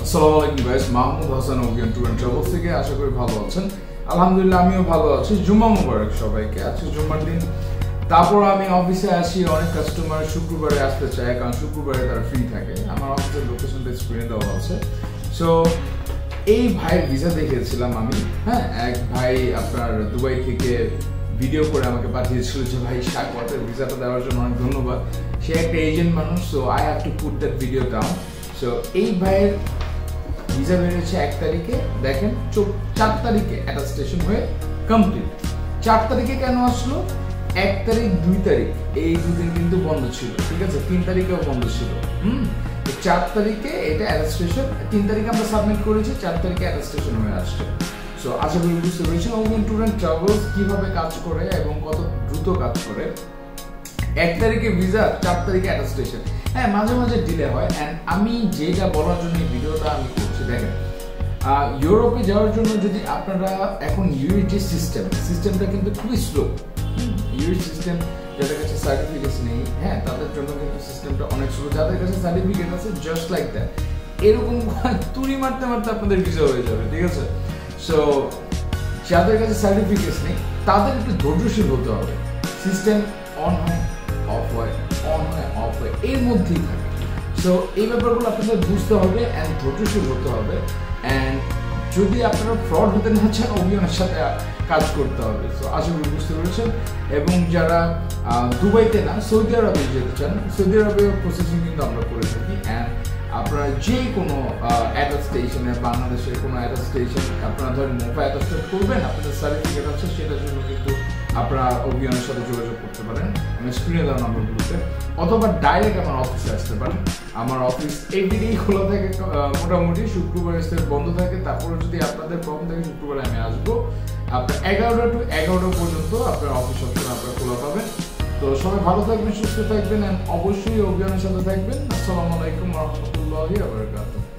আসসালামু আলাইকুম গাইস, মাহমুদ হাসান ওগিয়ান ট্যুর এন্ড ট্রাভেলস থেকে। আশা করি ভালো আছেন। আলহামদুলিল্লাহ আমিও ভালো আছি। জুম্মা মুবারক সবাইকে। আজকে জুম্মার দিন। তারপর আমি অফিসে আসি। অনেক কাস্টমার শুক্রবারে আসতে চায়, কারণ শুক্রবারে তারা ফ্রি থাকে। আমার অফিসের লোকেশনটা স্ক্রিনে দেওয়া আছে। সো এই ভাইয়ের ভিসা দেখেছিলাম আমি। হ্যাঁ, এক ভাই আপনার দুবাই থেকে ভিডিও করে আমাকে পাঠিয়েছিল যে ভাই শাকওয়াতের ভিসাটা দেওয়ার জন্য অনেক ধন্যবাদ। সে একটা এজেন্ট মানুষ, so I have to put that video down. So এই ভাইয়ের ভিসা বেরিয়েছে 1 তারিখে, দেখেন 4 তারিখে অ্যাটাস্টেশন হয়ে কমপ্লিট। 4 তারিখে কেন আসলো? 1 তারিখ 2 তারিখ এই দুদিন কিন্তু বন্ধ ছিল, ঠিক আছে? 3 তারিখেও বন্ধ ছিল। 4 তারিখে এটা অ্যাটাস্টেশন, 3 তারিখে আমরা সাবমিট করেছি, 4 তারিখে অ্যাটাস্টেশন হয়ে আসছে। সো আশা করি বুঝতে পেরেছেন ওগিয়ান ট্যুর এন্ড ট্রাভেলস কিভাবে কাজ করে এবং কত দ্রুত কাজ করে। 1 তারিখে ভিসা, 4 তারিখে অ্যাটাস্টেশন। হ্যাঁ, মাঝে মাঝে ডিলে হয়। অ্যান্ড আমি যেটা বলার জন্য এই ভিডিওটা আমি করছি, দেখেন ইউরোপে যাওয়ার জন্য যদি আপনারা এখন ইউএস যে সিস্টেমটা কিন্তু খুবই স্লো। ইউএস সিস্টেম যাদের কাছে সার্টিফিকেট নেই, হ্যাঁ, তাদের জন্য কিন্তু সিস্টেমটা অনেক স্লো। যাদের কাছে সার্টিফিকেট আছে জাস্ট লাইক দ্যাট, এরকম তুড়ি মারতে মারতে আপনাদের ভিসা হয়ে যাবে, ঠিক আছে? সো যাদের কাছে সার্টিফিকেট নেই তাদের একটু ধৈর্যশীল হতে হবে। সিস্টেম অন হয়, অফ হয়, অন হয়, অফ হয়, এর মধ্যেই থাকে। সো এই ব্যাপারগুলো আপনাদের বুঝতে হবে অ্যান্ড ধৈর্যশীল হতে হবে। অ্যান্ড যদি আপনারা ফ্রড হতে না চান, ওগিয়ানের সাথে কাজ করতে হবে। সো আশা করি বুঝতে পেরেছেন। এবং যারা দুবাইতে না, সৌদি আরবে যেতে চান, সৌদি আরবে প্রসেসিং কিন্তু আমরা করে থাকি। অ্যান্ড আপনারা যে কোনো অ্যাটাস্টেশনে, বাংলাদেশের কোনো অ্যাটাস্টেশন আপনারা ধরেন মোফা অ্যাটাস্টেট করবেন, আপনাদের সার্টিফিকেট আছে, সেটার জন্য কিন্তু আপনারা ওগিয়ানের সাথে যোগাযোগ করতে পারেন আমি স্ক্রিনে দেওয়া নাম্বারগুলোতে, অথবা ডাইরেক্ট আমার অফিসে আসতে পারেন। আমার অফিস এভরিডেই খোলা থাকে, মোটামুটি শুক্রবার বন্ধ থাকে। তারপরে যদি আপনাদের প্রবলেম থাকে, শুক্রবারে আমি আসবো। আপনার 11টা টু 11টা পর্যন্ত আপনার অফিস সবসময় আপনারা খোলা পাবেন। তো সবাই ভালো থাকবেন, সুস্থ থাকবেন, অবশ্যই ওগিয়ানের সাথে থাকবেন। আসসালামু আলাইকুম ওয়া রাহমাতুল্লাহি ওয়া বারাকাতুহু।